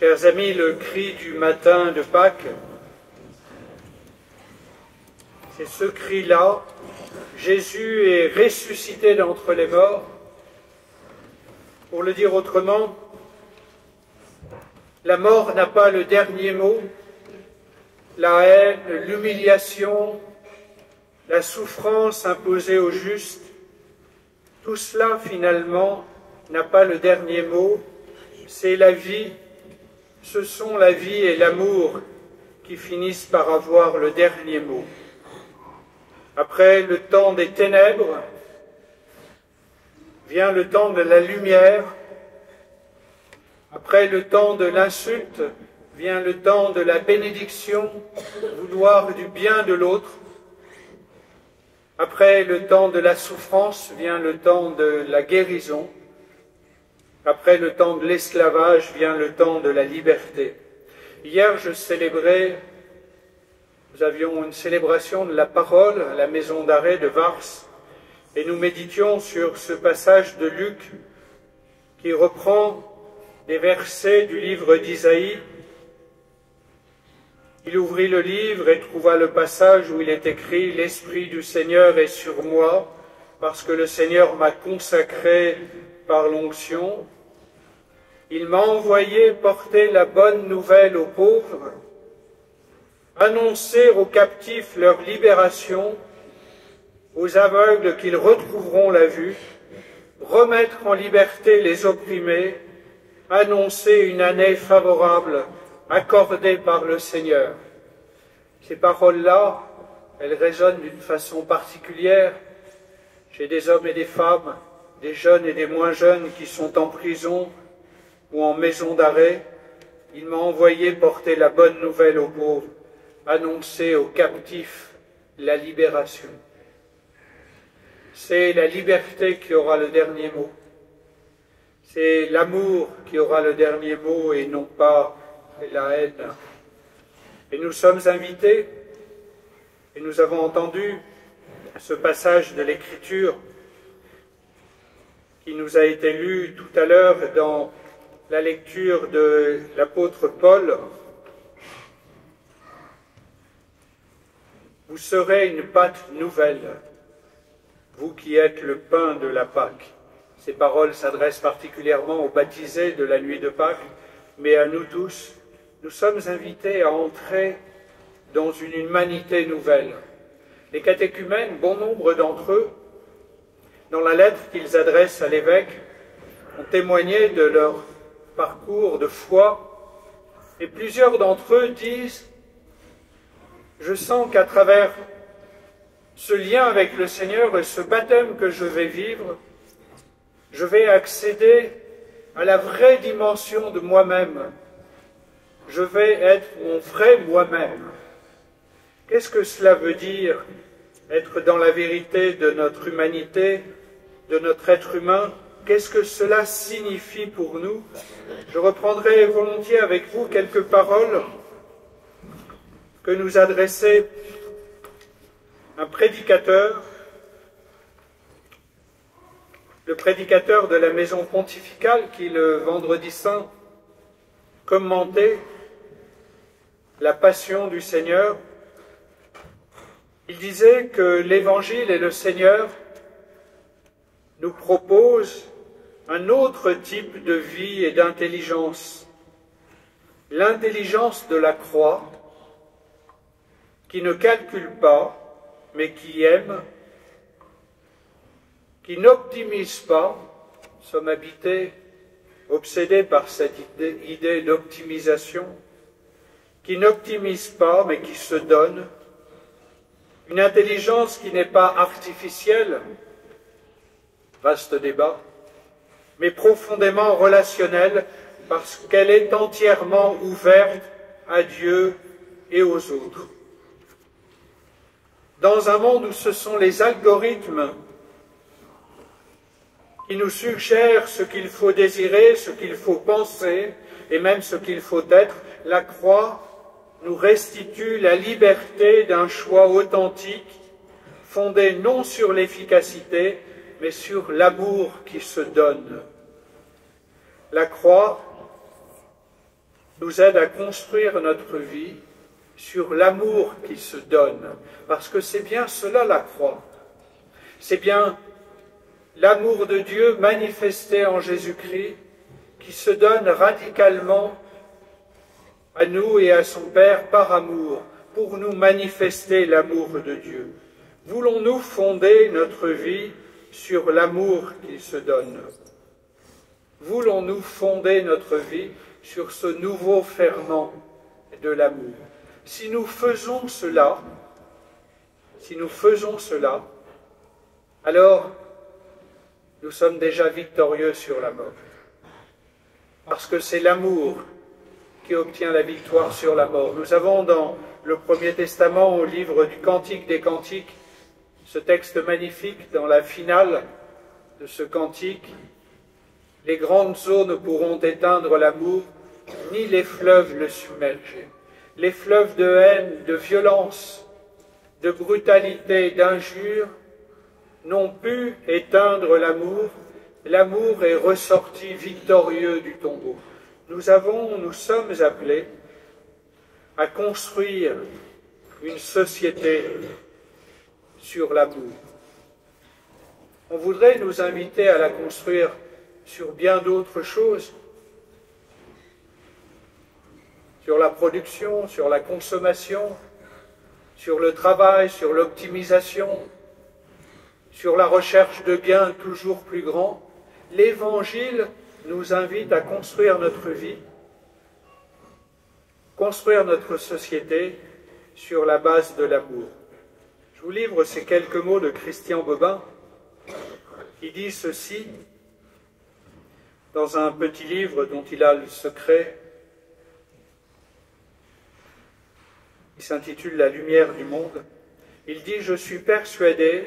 Chers amis, le cri du matin de Pâques, c'est ce cri-là. Jésus est ressuscité d'entre les morts. Pour le dire autrement, la mort n'a pas le dernier mot. La haine, l'humiliation, la souffrance imposée aux justes, tout cela finalement n'a pas le dernier mot. C'est la vie, ce sont la vie et l'amour qui finissent par avoir le dernier mot. Après le temps des ténèbres, vient le temps de la lumière. Après le temps de l'insulte, vient le temps de la bénédiction, vouloir du bien de l'autre. Après le temps de la souffrance, vient le temps de la guérison. Après le temps de l'esclavage, vient le temps de la liberté. Hier, nous avions une célébration de la parole à la maison d'arrêt de Vars, et nous méditions sur ce passage de Luc qui reprend des versets du livre d'Isaïe. Il ouvrit le livre et trouva le passage où il est écrit « L'Esprit du Seigneur est sur moi, parce que le Seigneur m'a consacré par l'onction. Il m'a envoyé porter la bonne nouvelle aux pauvres, annoncer aux captifs leur libération, aux aveugles qu'ils retrouveront la vue, remettre en liberté les opprimés, annoncer une année favorable accordée par le Seigneur. » Ces paroles-là, elles résonnent d'une façon particulière chez des hommes et des femmes, des jeunes et des moins jeunes qui sont en prison ou en maison d'arrêt. Il m'a envoyé porter la bonne nouvelle aux pauvres, annoncer aux captifs la libération. C'est la liberté qui aura le dernier mot. C'est l'amour qui aura le dernier mot et non pas la haine. Et nous sommes invités, et nous avons entendu ce passage de l'Écriture qui nous a été lu tout à l'heure dans la lecture de l'apôtre Paul. Vous serez une pâte nouvelle, vous qui êtes le pain de la Pâque. Ces paroles s'adressent particulièrement aux baptisés de la nuit de Pâques, mais à nous tous. Nous sommes invités à entrer dans une humanité nouvelle. Les catéchumènes, bon nombre d'entre eux, dans la lettre qu'ils adressent à l'évêque, ont témoigné de leur parcours de foi, et plusieurs d'entre eux disent « Je sens qu'à travers ce lien avec le Seigneur et ce baptême que je vais vivre, je vais accéder à la vraie dimension de moi-même. Je vais être mon vrai moi-même. » Qu'est-ce que cela veut dire, être dans la vérité de notre humanité, de notre être humain? Qu'est-ce que cela signifie pour nous? Je reprendrai volontiers avec vous quelques paroles que nous adressait un prédicateur, le prédicateur de la maison pontificale qui, le vendredi saint, commentait la passion du Seigneur. Il disait que l'Évangile et le Seigneur nous proposent un autre type de vie et d'intelligence, l'intelligence de la croix, qui ne calcule pas, mais qui aime, qui n'optimise pas. Nous sommes habités, obsédés par cette idée d'optimisation, qui n'optimise pas, mais qui se donne. Une intelligence qui n'est pas artificielle, vaste débat, mais profondément relationnelle, parce qu'elle est entièrement ouverte à Dieu et aux autres. Dans un monde où ce sont les algorithmes qui nous suggèrent ce qu'il faut désirer, ce qu'il faut penser, et même ce qu'il faut être, la croix nous restitue la liberté d'un choix authentique, fondé non sur l'efficacité, mais sur l'amour qui se donne. La croix nous aide à construire notre vie sur l'amour qui se donne, parce que c'est bien cela la croix. C'est bien l'amour de Dieu manifesté en Jésus-Christ qui se donne radicalement à nous et à son Père par amour, pour nous manifester l'amour de Dieu. Voulons-nous fonder notre vie sur l'amour qu'il se donne? Voulons-nous fonder notre vie sur ce nouveau ferment de l'amour? Si nous faisons cela, alors nous sommes déjà victorieux sur la mort. Parce que c'est l'amour qui obtient la victoire sur la mort. Nous avons dans le Premier Testament, au livre du Cantique des Cantiques, ce texte magnifique dans la finale de ce cantique: « Les grandes eaux ne pourront éteindre l'amour, ni les fleuves le submerger. » Les fleuves de haine, de violence, de brutalité, d'injure n'ont pu éteindre l'amour. L'amour est ressorti victorieux du tombeau. Nous sommes appelés à construire une société sur l'amour. On voudrait nous inviter à la construire sur bien d'autres choses, sur la production, sur la consommation, sur le travail, sur l'optimisation, sur la recherche de gains toujours plus grands. L'Évangile nous invite à construire notre vie, construire notre société sur la base de l'amour. Je vous livre ces quelques mots de Christian Bobin, qui dit ceci dans un petit livre dont il a le secret, qui s'intitule « La lumière du monde ». Il dit « Je suis persuadé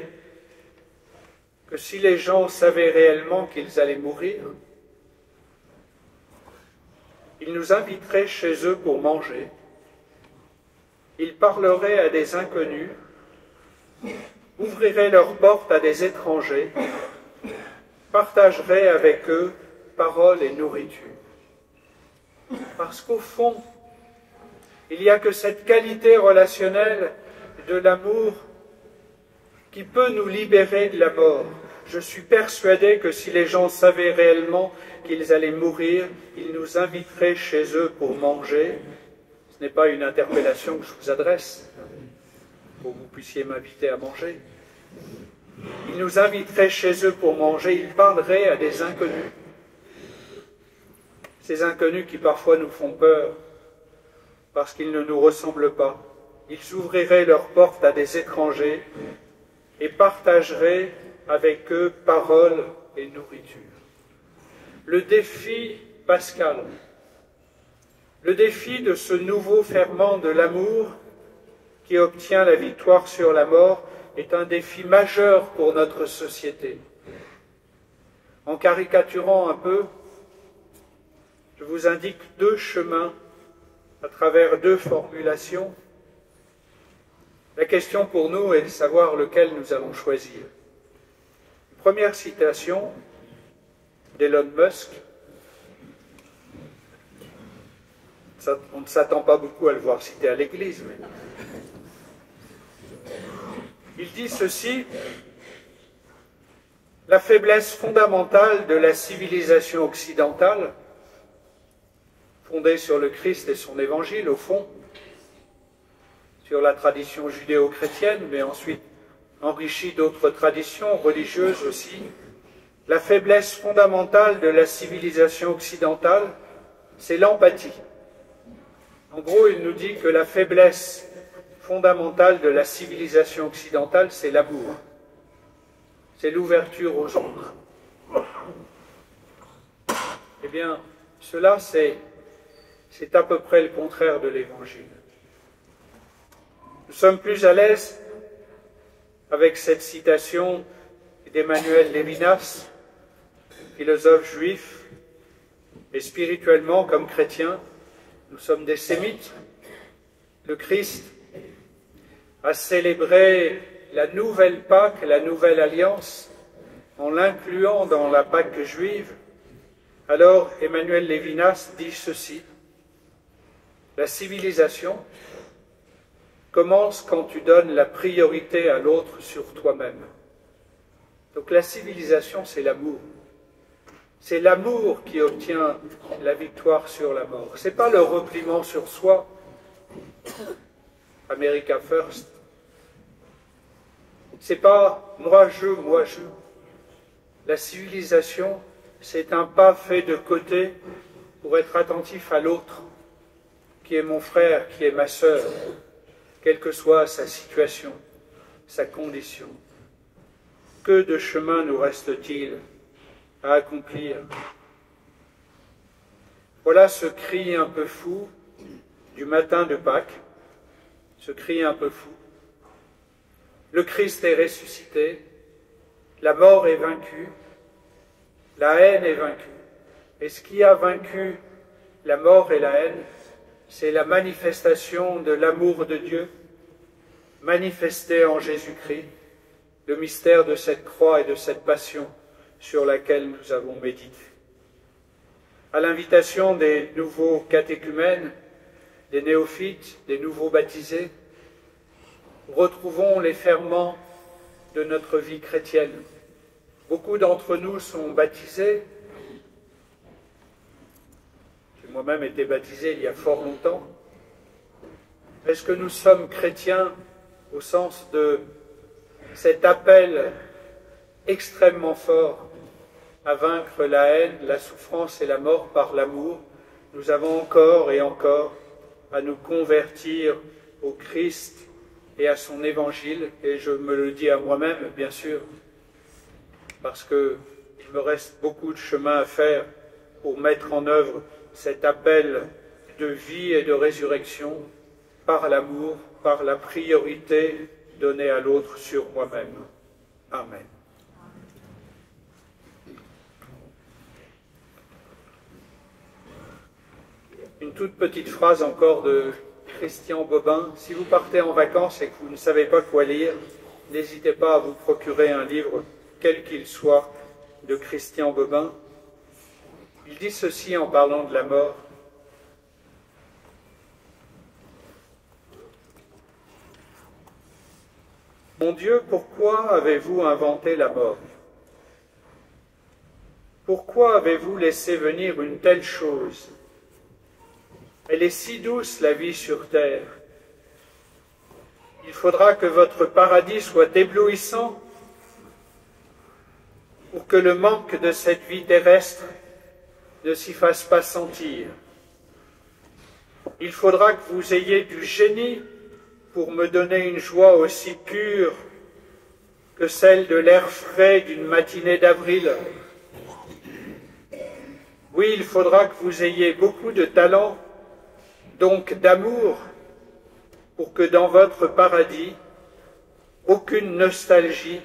que si les gens savaient réellement qu'ils allaient mourir, ils nous inviteraient chez eux pour manger, ils parleraient à des inconnus, ouvriraient leurs portes à des étrangers, partageraient avec eux paroles et nourriture. » Parce qu'au fond, il n'y a que cette qualité relationnelle de l'amour qui peut nous libérer de la mort. Je suis persuadé que si les gens savaient réellement qu'ils allaient mourir, ils nous inviteraient chez eux pour manger. Ce n'est pas une interpellation que je vous adresse, pour que vous puissiez m'inviter à manger. Ils nous inviteraient chez eux pour manger, ils parleraient à des inconnus. Ces inconnus qui parfois nous font peur, parce qu'ils ne nous ressemblent pas. Ils ouvriraient leurs portes à des étrangers et partageraient avec eux paroles et nourriture. Le défi pascal, le défi de ce nouveau ferment de l'amour qui obtient la victoire sur la mort est un défi majeur pour notre société. En caricaturant un peu, je vous indique deux chemins à travers deux formulations. La question pour nous est de savoir lequel nous allons choisir. Première citation d'Elon Musk. On ne s'attend pas beaucoup à le voir citer à l'Église, mais il dit ceci: « La faiblesse fondamentale de la civilisation occidentale, fondée sur le Christ et son évangile, au fond, sur la tradition judéo-chrétienne, mais ensuite enrichie d'autres traditions religieuses aussi, la faiblesse fondamentale de la civilisation occidentale, c'est l'empathie. » En gros, il nous dit que la faiblesse fondamentale de la civilisation occidentale, c'est l'amour. C'est l'ouverture aux autres. Eh bien, cela, c'est à peu près le contraire de l'Évangile. Nous sommes plus à l'aise avec cette citation d'Emmanuel Lévinas, philosophe juif, et spirituellement, comme chrétiens, nous sommes des sémites. Le Christ a célébré la nouvelle Pâque, la nouvelle alliance, en l'incluant dans la Pâque juive. Alors Emmanuel Lévinas dit ceci: La civilisation commence quand tu donnes la priorité à l'autre sur toi-même. Donc la civilisation, c'est l'amour. C'est l'amour qui obtient la victoire sur la mort. Ce n'est pas le repliement sur soi. America first. C'est pas moi je. La civilisation, c'est un pas fait de côté pour être attentif à l'autre, qui est mon frère, qui est ma sœur, quelle que soit sa situation, sa condition. Que de chemin nous reste-t-il à accomplir? Voilà ce cri un peu fou du matin de Pâques, ce cri un peu fou. Le Christ est ressuscité, la mort est vaincue, la haine est vaincue. Et ce qui a vaincu la mort et la haine, c'est la manifestation de l'amour de Dieu, manifesté en Jésus-Christ, le mystère de cette croix et de cette passion sur laquelle nous avons médité. À l'invitation des nouveaux catéchumènes, des néophytes, des nouveaux baptisés, retrouvons les ferments de notre vie chrétienne. Beaucoup d'entre nous sont baptisés. J'ai moi-même été baptisé il y a fort longtemps. Est-ce que nous sommes chrétiens au sens de cet appel extrêmement fort à vaincre la haine, la souffrance et la mort par l'amour? Nous avons encore et encore à nous convertir au Christ et à son évangile, et je me le dis à moi-même, bien sûr, parce qu'il me reste beaucoup de chemin à faire pour mettre en œuvre cet appel de vie et de résurrection par l'amour, par la priorité donnée à l'autre sur moi-même. Amen. Une toute petite phrase encore de Christian Bobin. Si vous partez en vacances et que vous ne savez pas quoi lire, n'hésitez pas à vous procurer un livre, quel qu'il soit, de Christian Bobin. Il dit ceci en parlant de la mort. Mon Dieu, pourquoi avez-vous inventé la mort? Pourquoi avez-vous laissé venir une telle chose? Elle est si douce, la vie sur terre. Il faudra que votre paradis soit éblouissant pour que le manque de cette vie terrestre ne s'y fasse pas sentir. Il faudra que vous ayez du génie pour me donner une joie aussi pure que celle de l'air frais d'une matinée d'avril. Oui, il faudra que vous ayez beaucoup de talent, donc d'amour, pour que dans votre paradis, aucune nostalgie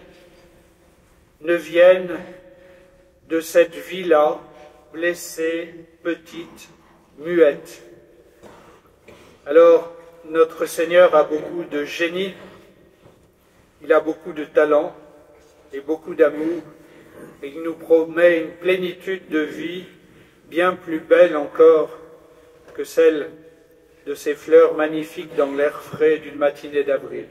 ne vienne de cette vie-là, blessée, petite, muette. Alors, notre Seigneur a beaucoup de génie, il a beaucoup de talent et beaucoup d'amour, et il nous promet une plénitude de vie bien plus belle encore que celle de ces fleurs magnifiques dans l'air frais d'une matinée d'avril.